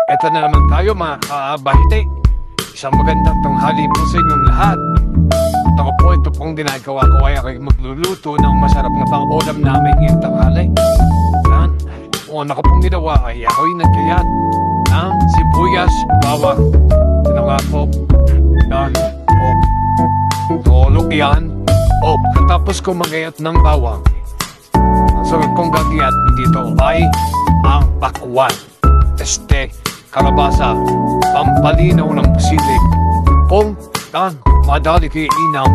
Eto na naman tayo mga kabahite. Isang magandang tanghali po sa inyong lahat. At ako po, ito pong ginagawa ko ay ako'y magluluto ng masarap na pang-ulam namin ngayong tanghali. Yan. Una ko pong ginawa ay ako'y nagkayat ng sibuyas, bawang. Ito nga po. Yan. O. Tulog yan. O. Katapos ko magayat ng bawang. Ang sunod kong gagayat dito ay ang pakwan. Kalabasa, pampalinaw ng pusilig. Kung madali kayo inam,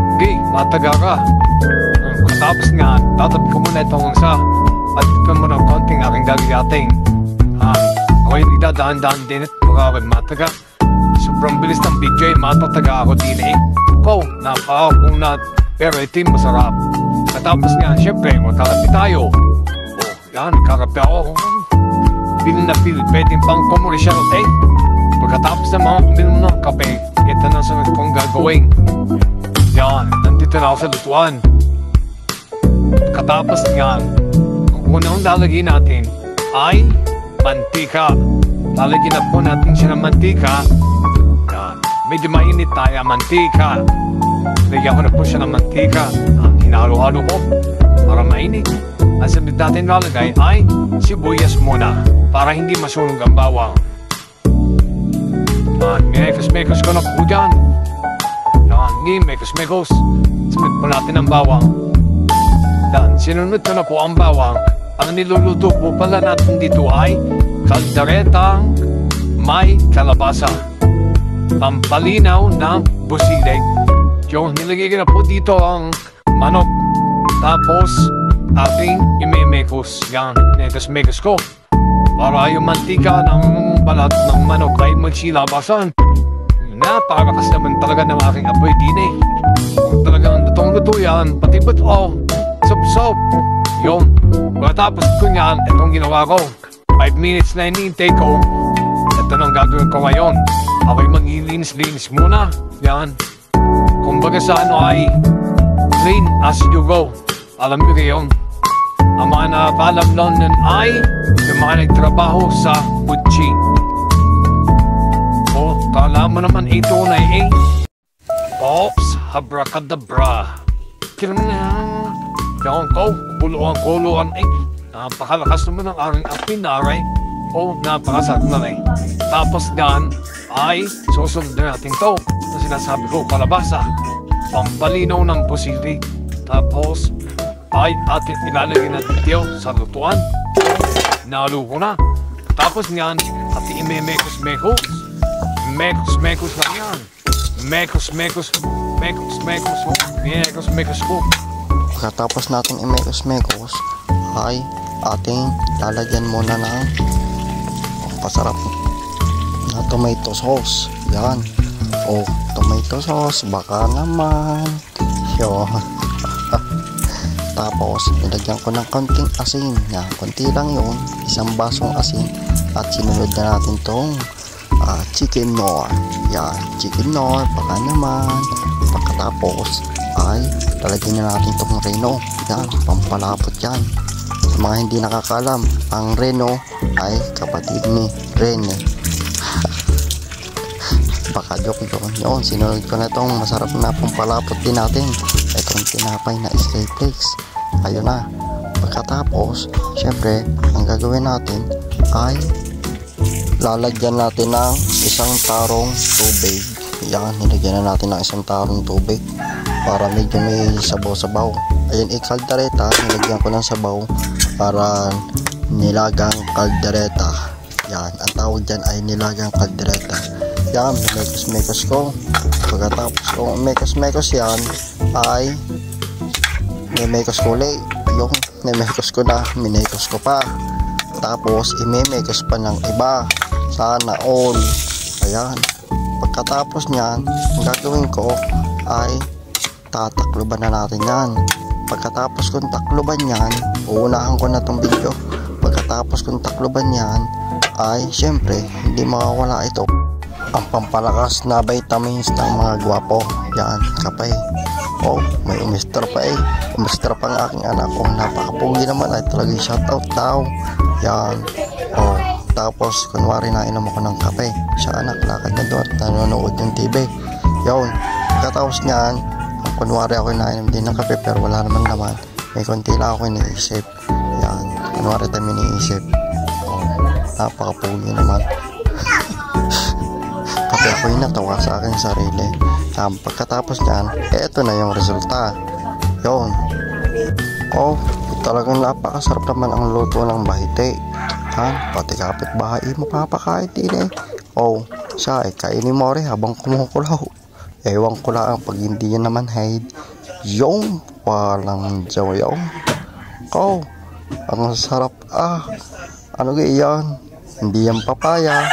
mataga ka. Tapos nga, tatabi ko muna itong isa at ito mo ng konting aking gagayating. Ako'y nagdadaan-daan din at baka mataga. Sobrang bilis ng video, matataga ako din eh. Napakakunat, pero ito yung masarap. Katapos nga, syempre, magkakapi tayo. Yan, kakapi ako. Pili na pili, pwedeng pang komersyal eh. Pagkatapos na mga uminom ng kape, ito na sunod kong gagawin. Yan, nandito na ako sa lutuan. Katapos nga, ang unang lalagyan natin ay mantika. Lalagyan na po natin siya ng mantika. Yan, medyo mainit tayo mantika. Lagyan ko na po siya ng mantika. Hinalo-halo ko para mainit. Ang sabit natin lalagay ay sibuyas muna para hindi masunog ang bawang. Minekos-mekos ko na po dyan. Mekos-mekos. Sabit po natin ang bawang. Sinunod ko na po ang bawang. Ang niluluto po pala natin dito ay kalderetang may kalabasa. Pampalinaw ng busilig. Yung nilagay ko na po dito ang manok. Tapos ating imemekos. Yan, mekos-mekos ko. Para yung mantika ng balat ng manok ay magsilabasan. Napakakas naman talaga ng aking apoy din eh. Kung talagang lutong-luto yan, pati ba't sop-sop. Yun, pagkatapos ko yan, itong ginawa ko. 5 minutes na hinihintay ko. Ito nang gagawin ko ngayon. Ako'y mag-ilinis-linis muna. Yan. Kumbaga sa ano ay clean as you go. Alam nyo kayo, ang mga nakakalam nun ay yung mga nagtrabaho sa Pucci. O, kala mo naman ito na eh. Pops, abracadabra. Kira na. Yan ko, kuluan eh. Napakalakas naman ang aking apinaray. O, napakasarap na rin. Tapos gan ay susunod na natin to. Na sinasabi ko, kalabasa. Pampalinaw ng pusilig. Tapos ay atin ilalagay na dito sa lutuan. Nalo ko na. Tapos niyan, atin imemekos-mekos. Mekos-mekos lang yan. Mekos-mekos ko. Pagkatapos natin imekos-mekos, ay ating lalagyan muna ng pasarap na tomato sauce. Yan. O, tomato sauce. Baka naman. Yun. Tapos, nilagyan ko ng konting asin. Yan, konti lang yun. Isang basong asin. At sinunod na natin tong chicken nor. Yan, chicken nor. Baka naman. Pagkatapos, ay lalagyan na natin tong reno. Yan, pampalapot yan. Sa mga hindi nakakalam, ang reno ay kapatid ni Rene. Baka joke yun. Sinunod ko na itong masarap na pampalapot din natin. Itong tinapay na stay flakes. Ayun na. Pagkatapos, syempre, ang gagawin natin ay lalagyan natin ng isang tarong tubig. Yan, nilagyan na natin ng isang tarong tubig para medyo may sabaw-sabaw. Ayun, kaldereta, nilagyan ko ng sabaw para nilagang kaldereta. Yan, ang tawag dyan ay nilagang kaldereta. Yan, mekos-mekos ko. Pagkatapos kung mekos-mekos yan, ay mekos ko ulit. Yung mekos ko na, minekos ko pa. Tapos, imemekos pa ng iba. Sana all. Ayan. Pagkatapos nyan, ang gagawin ko ay tatakluban na natin yan. Pagkatapos kong takluban yan, uunahan ko na tong video. Pagkatapos kong takluban yan, ay syempre, hindi mawawala ito. Ang pampalakas na vitamins ng mga gwapo. Yan, kapay. Oh, may umister pa eh. Umister pa ang aking anak. Oh, napakapugi naman ay talagang shoutout daw. Yan. Oh, Pagkatapos, kunwari nainom ako ng kape. Siya anak, lakad na doon at nanonood ng TV. Yun. Pagkatapos niyan, kunwari ako nainom din ng kape pero wala naman naman. May konti lang ako iniisip. Yan. Kunwari tayo iniisip. Oh, napakapuli naman. Pati ako yung natawa sa aking sarili. Pagkatapos niyan, eto na yung resulta. Yun. Oh, talagang napakasarap naman ang luto ng bahite. Ha? Pati kapitbahay mapapakain din eh. Oh, siya ay kainin mo rin habang kumukulaw. Ewan ko lang pag hindi yan naman hide. Yung walang jawayaw. Oh, ang sarap Ano yan? Hindi yan papaya.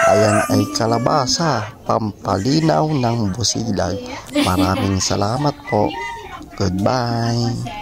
Ayan ay kalabasa, pampalinaw ng busilag. Maraming salamat po. Goodbye.